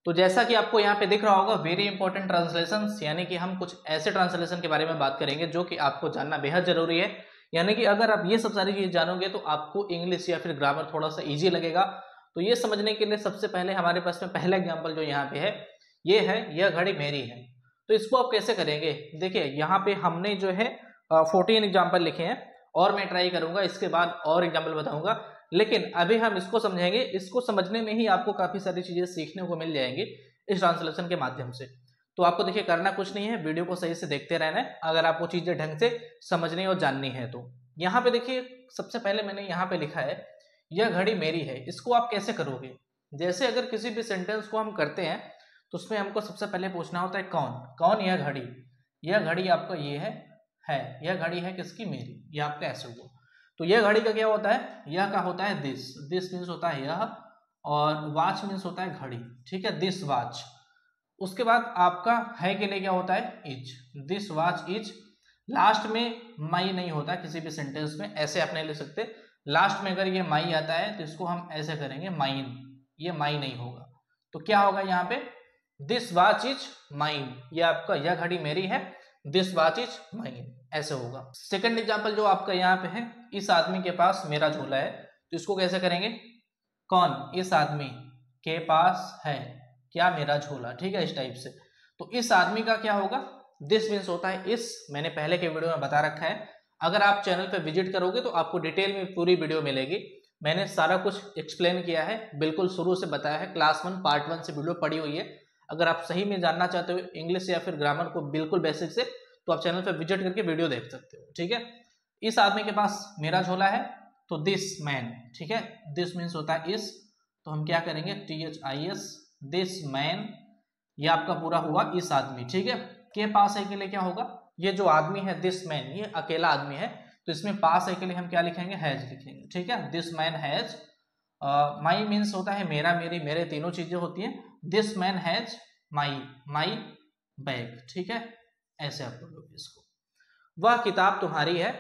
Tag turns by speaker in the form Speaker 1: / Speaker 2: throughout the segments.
Speaker 1: तो जैसा कि आपको यहाँ पे दिख रहा होगा वेरी इंपॉर्टेंट ट्रांसलेशन, यानी कि हम कुछ ऐसे ट्रांसलेशन के बारे में बात करेंगे जो कि आपको जानना बेहद जरूरी है। यानी कि अगर आप ये सब सारी चीज जानोगे तो आपको इंग्लिश या फिर ग्रामर थोड़ा सा इजी लगेगा। तो ये समझने के लिए सबसे पहले हमारे पास में पहला एग्जाम्पल जो यहाँ पे है ये है, यह घड़ी मेरी है। तो इसको आप कैसे करेंगे, देखिए यहाँ पे हमने जो है 14 एग्जाम्पल लिखे हैं और मैं ट्राई करूंगा इसके बाद और एग्जाम्पल बताऊंगा, लेकिन अभी हम इसको समझेंगे। इसको समझने में ही आपको काफी सारी चीजें सीखने को मिल जाएंगी इस ट्रांसलेशन के माध्यम से। तो आपको देखिए करना कुछ नहीं है, वीडियो को सही से देखते रहना है अगर आपको चीजें ढंग से समझनी और जाननी है। तो यहाँ पे देखिए सबसे पहले मैंने यहाँ पे लिखा है यह घड़ी मेरी है। इसको आप कैसे करोगे, जैसे अगर किसी भी सेंटेंस को हम करते हैं तो उसमें हमको सबसे पहले पूछना होता है कौन यह घड़ी, यह घड़ी आपका ये है, यह घड़ी है किसकी, मेरी। यह आपका ऐसे हुआ। तो यह घड़ी का क्या होता है, यह का होता है दिस मीन्स होता है यह, और वॉच मीन्स होता है घड़ी, ठीक है, दिस वॉच। उसके बाद आपका है के लिए क्या होता है is, this watch is. Last में माई नहीं होता किसी भी सेंटेंस में, ऐसे आप नहीं लिख सकते। लास्ट में अगर ये माई आता है तो इसको हम ऐसे करेंगे माइन, ये माई नहीं होगा। तो क्या होगा यहाँ पे, दिस वॉच इज माइन, ये आपका यह घड़ी मेरी है, दिस वॉच इज माइन, ऐसे होगा। सेकंड एग्जांपल जो आपका यहाँ पे है, इस आदमी के पास मेरा झोला है। तो इसको कैसे करेंगे, कौन, इस आदमी के पास है क्या मेरा झोला, ठीक है, इस टाइप से। तो इस आदमी का क्या होगा, दिस मीन्स होता है इस, मैंने पहले के वीडियो में बता रखा है। अगर आप चैनल पे विजिट करोगे तो आपको डिटेल में पूरी वीडियो मिलेगी, मैंने सारा कुछ एक्सप्लेन किया है, बिल्कुल शुरू से बताया है, क्लास 1 पार्ट 1 से वीडियो पड़ी हुई है। अगर आप सही में जानना चाहते हो इंग्लिश या फिर ग्रामर को बिल्कुल बेसिक से, तो आप चैनल पर विजिट करके वीडियो देख सकते हो, ठीक है। इस आदमी के पास मेरा झोला है, तो दिस मैन, ठीक है, दिस मीन्स होता है इस, तो हम क्या करेंगे THIS, दिस मैन, ये आपका पूरा हुआ इस आदमी, ठीक है। के पास है के लिए क्या होगा, ये जो आदमी है दिस मैन, ये अकेला आदमी है, तो इसमें पास है के लिए हम क्या लिखेंगे, हैज लिखेंगे, ठीक है, this man has. My means होता है मेरा, मेरी, मेरे, तीनों चीजें होती हैं। This man has my bag, ठीक है, ऐसे आप बोलोगे इसको। वह किताब तुम्हारी है,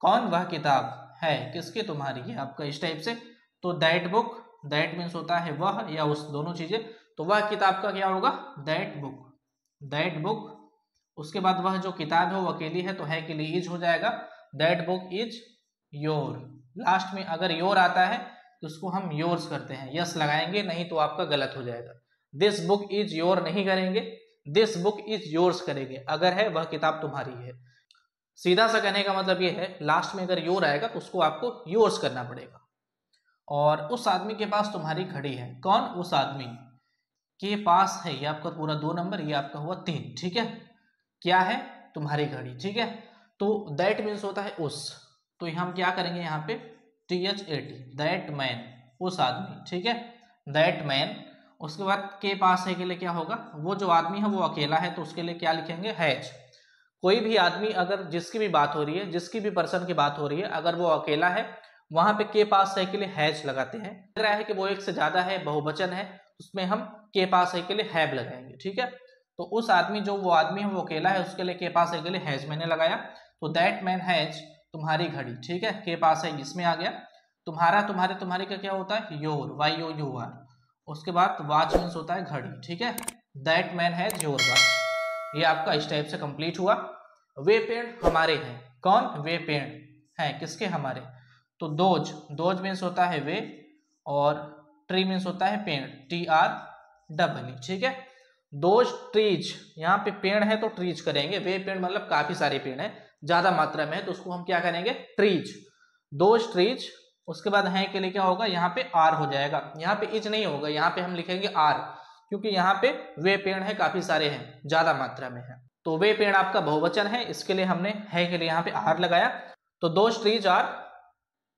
Speaker 1: कौन, वह किताब है किसकी, तुम्हारी, है आपका, इस टाइप से। तो दैट बुक, दैट मीन्स होता है वह या उस, दोनों चीजें। तो वह किताब का क्या होगा, दैट बुक। उसके बाद वह जो किताब है वो अकेली है, तो है के लिए इज हो जाएगा, that book is your. Last में अगर योर आता है तो उसको हम योर्स करते हैं, यस लगाएंगे, नहीं तो आपका गलत हो जाएगा। दिस बुक इज योर नहीं करेंगे, दिस बुक इज योर्स करेंगे। अगर है वह किताब तुम्हारी है, सीधा सा कहने का मतलब ये है, लास्ट में अगर योर आएगा तो उसको आपको योर्स करना पड़ेगा। और उस आदमी के पास तुम्हारी घड़ी है, कौन, उस आदमी के पास है, ये आपका पूरा 2 नंबर, ये आपका हुआ 3, ठीक है। क्या है, तुम्हारी घड़ी, ठीक है। तो दैट मीन्स होता है उस, तो हम क्या करेंगे यहाँ पे THAT, दैट मैन, उस आदमी, ठीक है, दैट मैन। उसके बाद के पास है के लिए क्या होगा, वो जो आदमी है वो अकेला है, तो उसके लिए क्या लिखेंगे, हैज। कोई भी आदमी अगर जिसकी भी बात हो रही है, जिसकी भी पर्सन की बात हो रही है, अगर वो अकेला है वहां पे के पास है के लिए हैज लगाते हैं। लग रहा है कि वो एक से ज्यादा है, बहुवचन है, उसमें हम के पास है के लिए हैव लगाएंगे, ठीक है। तो उस आदमी, जो वो आदमी है वो अकेला है, उसके लिए के पास है के लिए हैज मैंने लगाया। तो दैट मैन हैज तुम्हारी घड़ी, ठीक है, के पास है इसमें आ गया। तुम्हारा, तुम्हारे, तुम्हारी का क्या होता है योर, YOUR। उसके बाद वॉच मीन्स होता है घड़ी, ठीक है, that man has your watch. ये आपका इस टाइप से कंप्लीट हुआ। वे पेड़ हमारे हैं, कौन, वे पेड़ हैं किसके, हमारे। तो दोज मीन्स होता है वे, और ट्री मीन्स होता है पेड़, TREE, ठीक है। दोज ट्रीज, यहाँ पे पेड़ है तो ट्रीज करेंगे, वे पेड़ मतलब काफी सारे पेड़ हैं, ज्यादा मात्रा में है, तो उसको हम क्या करेंगे ट्रीज, दोज ट्रीज। उसके बाद है के लिए क्या होगा, यहाँ पे आर हो जाएगा, यहाँ पे इज नहीं होगा, यहाँ पे हम लिखेंगे आर, क्योंकि यहाँ पे वे पेड़ है काफी सारे हैं, ज्यादा मात्रा में है। तो वे पेड़ आपका बहुवचन है, इसके लिए हमने है के लिए यहाँ पे आर लगाया। तो those trees are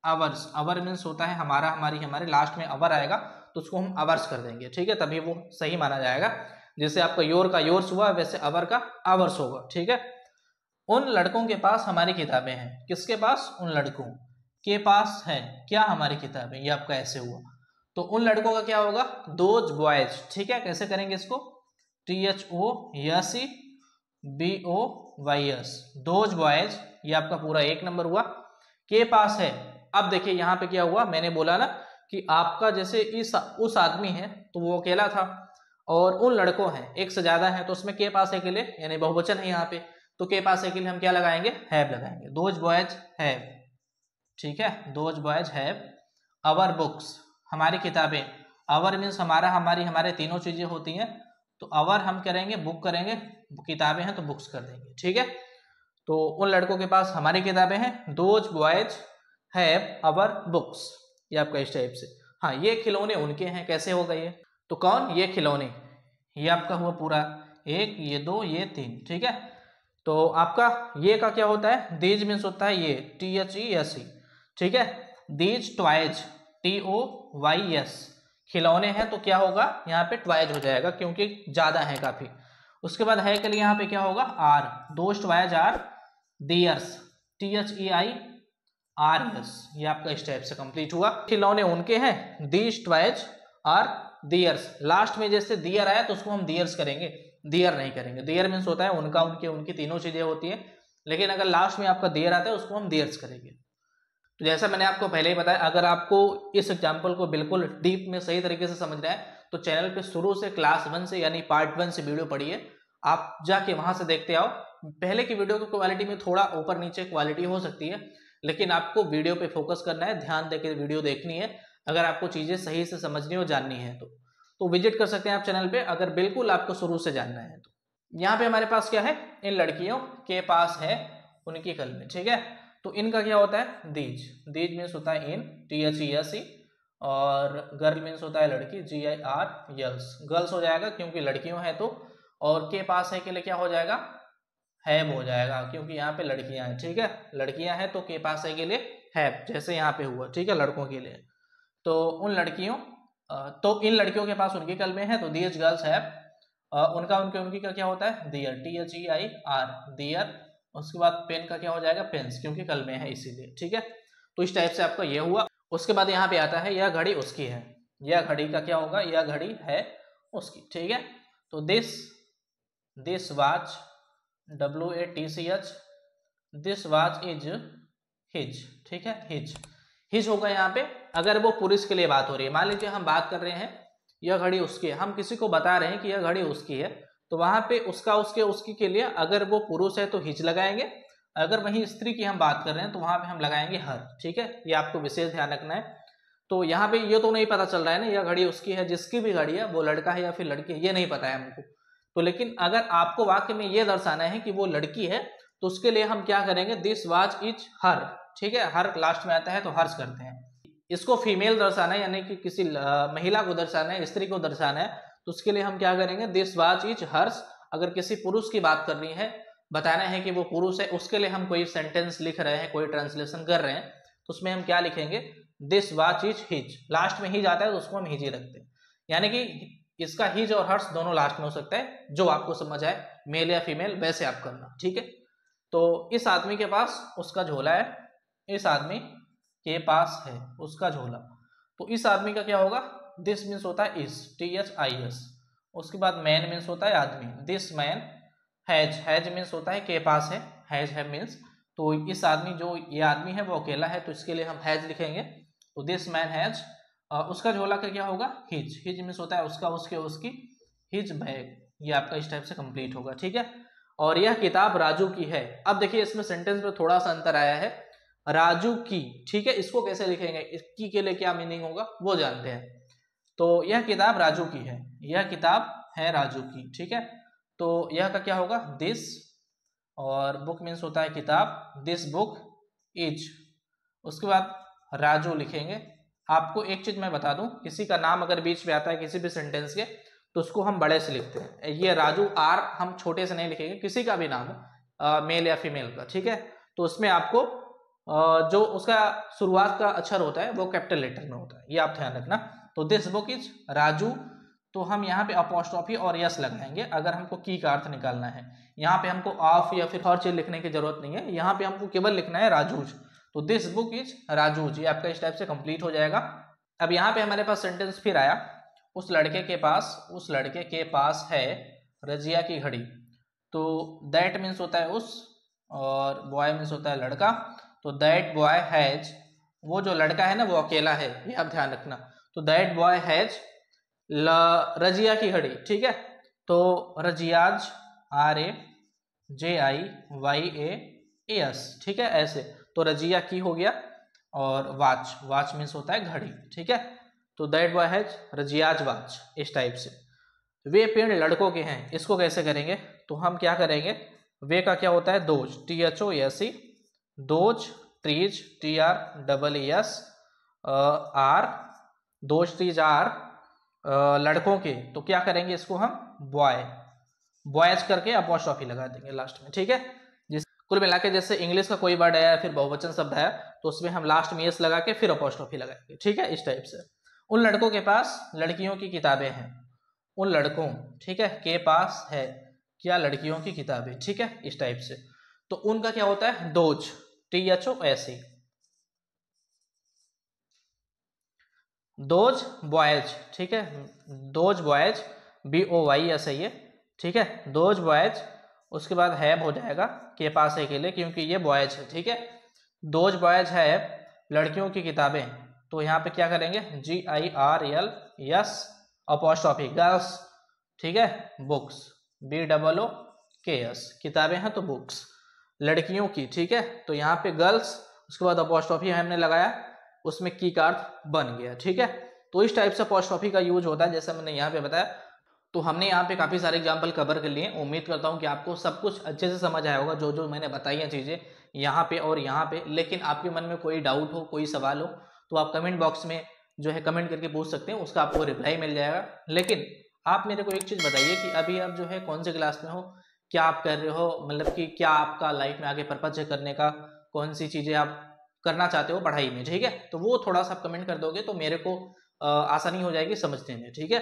Speaker 1: ours, our means होता है हमारा, हमारी, हमारे, लास्ट में अवर आएगा तो उसको हम आवर्स कर देंगे, ठीक है, तभी वो सही माना जाएगा। जैसे आपका योर का योर्स हुआ, वैसे अवर का आवर्स होगा, ठीक है। उन लड़कों के पास हमारी किताबें हैं, किसके पास, उन लड़कों के पास है क्या, हमारी किताबें, ये आपका ऐसे हुआ। तो उन लड़कों का क्या होगा, दोज बॉयज, ठीक है। कैसे करेंगे इसको, THOSEBOYS, दोज बॉयज, ये आपका पूरा 1 नंबर हुआ। के पास है, अब देखिए यहाँ पे क्या हुआ, मैंने बोला ना कि आपका जैसे उस आदमी है तो वो अकेला था, और उन लड़कों हैं, एक से ज्यादा है तो उसमें के पास है के लिए यानी बहुवचन है यहाँ पे, तो के पास है के लिए हम क्या लगाएंगे, हैव लगाएंगे। दोज बॉयज हैव, ठीक है, those boys have our books, हमारी किताबें। अवर मीन्स हमारा, हमारी, हमारे तीनों चीजें होती हैं, तो अवर हम करेंगे, बुक करेंगे, किताबें हैं तो बुक्स कर देंगे, ठीक है। तो उन लड़कों के पास हमारी किताबें हैं, those boys have our books, ये आपका इस टाइप से। हाँ, ये खिलौने उनके हैं, कैसे होगा ये, तो कौन, ये खिलौने, ये आपका हुआ पूरा, एक, ये दो, ये तीन, ठीक है। तो आपका ये का क्या होता है, दीज मीन्स होता है ये, THESE, ठीक है। दीज ट्वाइज, TOYS, खिलौने हैं तो क्या होगा यहाँ पे ट्वाइज हो जाएगा क्योंकि ज्यादा है काफी। उसके बाद है के लिए यहाँ पे क्या होगा, R, those toys are theirs, THEIRS, ये आपका इस टाइप से कंप्लीट हुआ। खिलौने उनके हैं, these toys are theirs, last में जैसे दियर आया तो उसको हम दियर्स करेंगे, दियर नहीं करेंगे। दियर मीन्स होता है उनका, उनके, उनकी तीनों चीजें होती हैं, लेकिन अगर लास्ट में आपका दियर आता है उसको हम दियर्स करेंगे। तो जैसा मैंने आपको पहले ही बताया, अगर आपको इस एग्जाम्पल को बिल्कुल डीप में सही तरीके से समझना है तो चैनल पे शुरू से क्लास 1 से यानी पार्ट 1 से वीडियो पढ़िए, आप जाके वहां से देखते आओ। पहले की वीडियो की क्वालिटी में थोड़ा ऊपर नीचे क्वालिटी हो सकती है, लेकिन आपको वीडियो पे फोकस करना है, ध्यान देकर वीडियो देखनी है अगर आपको चीजें सही से समझनी और जाननी है तो विजिट कर सकते हैं आप चैनल पे, अगर बिल्कुल आपको शुरू से जानना है तो। यहाँ पे हमारे पास क्या है, इन लड़कियों के पास है उनकी कलमें, ठीक है। तो इनका क्या होता है, दीज, दीज मीन्स होता है इन, THESE, और गर्ल मीन्स होता है लड़की, GIRLS, गर्ल्स हो जाएगा क्योंकि लड़कियों है तो, और के पास है के लिए क्या हो जाएगा, हैव हो जाएगा क्योंकि यहाँ पे लड़कियां हैं, ठीक है। लड़कियां हैं तो के पास है के लिए हैव, जैसे यहाँ पे हुआ, ठीक है, लड़कों के लिए। तो उन लड़कियों, तो इन लड़कियों के पास उनकी कलमें हैं, तो दीज गर्ल्स हैव, उनका, उनके, उनकी का क्या होता है, दियर, THEIR, दियर। उसके बाद पेन का क्या हो जाएगा, पेन्स, क्योंकि कलमें हैं इसीलिए, ठीक है। तो इस टाइप से आपका ये हुआ। उसके बाद यहाँ पे आता है यह घड़ी उसकी है, यह घड़ी का क्या होगा, यह घड़ी है उसकी, ठीक है। तो this watch, WATCH, this watch is his, ठीक है, हिज, हिज होगा यहाँ पे। अगर वो पुरुष के लिए बात हो रही है, मान लीजिए हम बात कर रहे हैं यह घड़ी उसकी है, हम किसी को बता रहे हैं कि यह घड़ी उसकी है, तो वहां पे उसका, उसके, उसकी के लिए अगर वो पुरुष है तो हिज लगाएंगे, अगर वहीं स्त्री की हम बात कर रहे हैं तो वहां पे हम लगाएंगे हर, ठीक है। ये आपको विशेष ध्यान रखना है। तो यहाँ पे ये तो नहीं पता चल रहा है ना यह घड़ी उसकी है, जिसकी भी घड़ी है वो लड़का है या फिर लड़की है ये नहीं पता है हमको, तो लेकिन अगर आपको वाक्य में ये दर्शाना है कि वो लड़की है तो उसके लिए हम क्या करेंगे, दिस वॉच इज हर, ठीक है, हर लास्ट में आता है तो हर्ष करते हैं। इसको फीमेल दर्शाना है यानी कि किसी महिला को दर्शाना है, स्त्री को दर्शाना है, तो उसके लिए हम क्या करेंगे, दिस वॉच इज हर्ष। अगर किसी पुरुष की बात करनी है, बताना है कि वो पुरुष है, उसके लिए हम कोई सेंटेंस लिख रहे हैं, कोई ट्रांसलेशन कर रहे हैं, तो उसमें हम क्या लिखेंगे, this watch is his, last में हिज आता है तो उसको हम हिज ही रखते हैं, यानी कि इसका हिज और हर्ष दोनों लास्ट में हो सकता है, जो आपको समझ आए, मेल या फीमेल वैसे आप करना, ठीक है। तो इस आदमी के पास उसका झोला है, इस आदमी के पास है उसका झोला, तो इस आदमी का क्या होगा, दिस मीन्स होता है इस, THIS। उसके बाद मैन मीन्स होता है आदमी, this man has, has means होता है के पास है, हैज है मीन्स, तो इस आदमी, जो ये आदमी है वो अकेला है तो इसके लिए हम हैज लिखेंगे, तो दिस मैन हैज, उसका झोला का क्या होगा, हिज, हिज मीन्स होता है उसका, उसके, उसकी, हिज बैग, ये आपका इस टाइप से कंप्लीट होगा, ठीक है। और यह किताब राजू की है। अब देखिए इसमें सेंटेंस में थोड़ा सा अंतर आया है, राजू की, ठीक है, इसको कैसे लिखेंगे, इसकी के लिए क्या मीनिंग होगा वो जानते हैं। तो यह किताब राजू की है, यह किताब है राजू की, ठीक है। तो यह का क्या होगा, दिस, और बुक मीन्स होता है किताब, दिस बुक इज, उसके बाद राजू लिखेंगे। आपको एक चीज मैं बता दूं, किसी का नाम अगर बीच में आता है किसी भी सेंटेंस के तो उसको हम बड़े से लिखते हैं, ये राजू आर हम छोटे से नहीं लिखेंगे, किसी का भी नाम मेल या फीमेल का, ठीक है। तो उसमें आपको जो उसका शुरुआत का अक्षर होता है वो कैपिटल लेटर में होता है, ये आप ध्यान रखना। तो दिस बुक इज राजू, तो हम यहाँ पे अपॉस्ट्रोफी और यस लगाएंगे अगर हमको की का अर्थ निकालना है। यहाँ पे हमको ऑफ या फिर हर चीज लिखने की जरूरत नहीं है, यहाँ पे हमको केवल लिखना है राजूज, तो दिस बुक इज राजूज, ये आपका इस टाइप से कंप्लीट हो जाएगा। अब यहाँ पे हमारे पास सेंटेंस फिर आया, उस लड़के के पास, उस लड़के के पास है रजिया की घड़ी, तो दैट मीन्स होता है उस, और बॉय मीन्स होता है लड़का, तो दैट बॉय हैज, वो जो लड़का है ना वो अकेला है, ये आप ध्यान रखना, तो दैट बॉय हैज रजिया की घड़ी, ठीक है, तो रजियाज, RAJIYAS, ठीक है, ऐसे। तो रजिया की हो गया, और वाच, वाच मीन्स होता है घड़ी, ठीक है। तो that boy has Razia's watch, इस टाइप से। वे पेड़ लड़कों के हैं, इसको कैसे करेंगे, तो हम क्या करेंगे, वे का क्या होता है, those, THOSE, those, trees, TREES, are, those trees are लड़कों के, तो क्या करेंगे इसको हम बॉय, बॉयज करके अपॉस्ट्रॉफी लगा देंगे लास्ट में, ठीक है। जिस कुल मिला के जैसे इंग्लिश का कोई वर्ड आया फिर बहुवचन शब्द आया तो उसमें हम लास्ट में यस लगा के फिर अपॉस्ट्रॉफी लगाएंगे, ठीक है, इस टाइप से। उन लड़कों के पास लड़कियों की किताबें हैं, उन लड़कों, ठीक है, के पास है क्या, लड़कियों की किताबें, ठीक है, इस टाइप से। तो उनका क्या होता है, दोज, THOSE, दोज बॉयज, ठीक है, दोज बॉयज, BOYS है ये, ठीक है, दोज बॉयज। उसके बाद हैव हो जाएगा के पास है के लिए, क्योंकि ये बॉयज है, ठीक है। दोज बॉयज है लड़कियों की किताबें, तो यहाँ पे क्या करेंगे, GIRLS अपॉस्ट्रॉफी गर्ल्स, ठीक है, बुक्स, BOOKS, किताबें हैं तो बुक्स, लड़कियों की, ठीक है, तो यहाँ पे गर्ल्स, उसके बाद अपॉस्ट्रॉफी हमने लगाया, उसमें की का अर्थ बन गया, ठीक है। तो इस टाइप से अपॉस्ट्रॉफी का यूज होता है, जैसे मैंने यहाँ पे बताया। तो हमने यहाँ पे काफी सारे एग्जाम्पल कवर कर लिए, उम्मीद करता हूँ कि आपको सब कुछ अच्छे से समझ आया होगा, जो जो मैंने बताई हैं चीजें यहाँ पे और यहाँ पे। लेकिन आपके मन में कोई डाउट हो, कोई सवाल हो, तो आप कमेंट बॉक्स में जो है कमेंट करके पूछ सकते हैं, उसका आपको रिप्लाई मिल जाएगा। लेकिन आप मेरे को एक चीज बताइए कि अभी आप जो है कौन से क्लास में हो, क्या आप कर रहे हो, मतलब कि क्या आपका लाइफ में आगे पर्पज है करने का, कौन सी चीजें आप करना चाहते हो पढ़ाई में, ठीक है। तो वो थोड़ा सा कमेंट कर दोगे तो मेरे को आसानी हो जाएगी समझने में, ठीक है।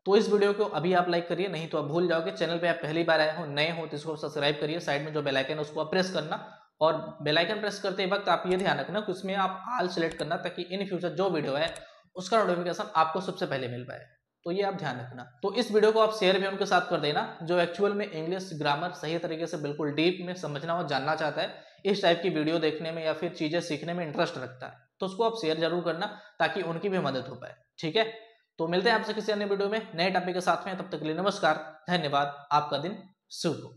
Speaker 1: तो इस वीडियो को अभी आप लाइक करिए, नहीं तो आप भूल जाओगे। चैनल पे आप पहली बार आए हो, नए हो, तो इसको सब्सक्राइब करिए, साइड में जो बेल आइकन है उसको आप प्रेस करना, और बेल आइकन प्रेस करते वक्त आप ये ध्यान रखना कि उसमें आप ऑल सेलेक्ट करना, ताकि इन फ्यूचर जो वीडियो है उसका नोटिफिकेशन आपको सबसे पहले मिल पाए। तो ये आप ध्यान रखना। तो इस वीडियो को आप शेयर भी उनके साथ कर देना जो एक्चुअल में इंग्लिश ग्रामर सही तरीके से बिल्कुल डीप में समझना और जानना चाहता है, इस टाइप की वीडियो देखने में या फिर चीजें सीखने में इंटरेस्ट रखता है, तो उसको आप शेयर जरूर करना ताकि उनकी भी मदद हो पाए, ठीक है। तो मिलते हैं आपसे किसी अन्य वीडियो में नए टॉपिक के साथ में, तब तक के लिए नमस्कार, धन्यवाद, आपका दिन शुभ हो।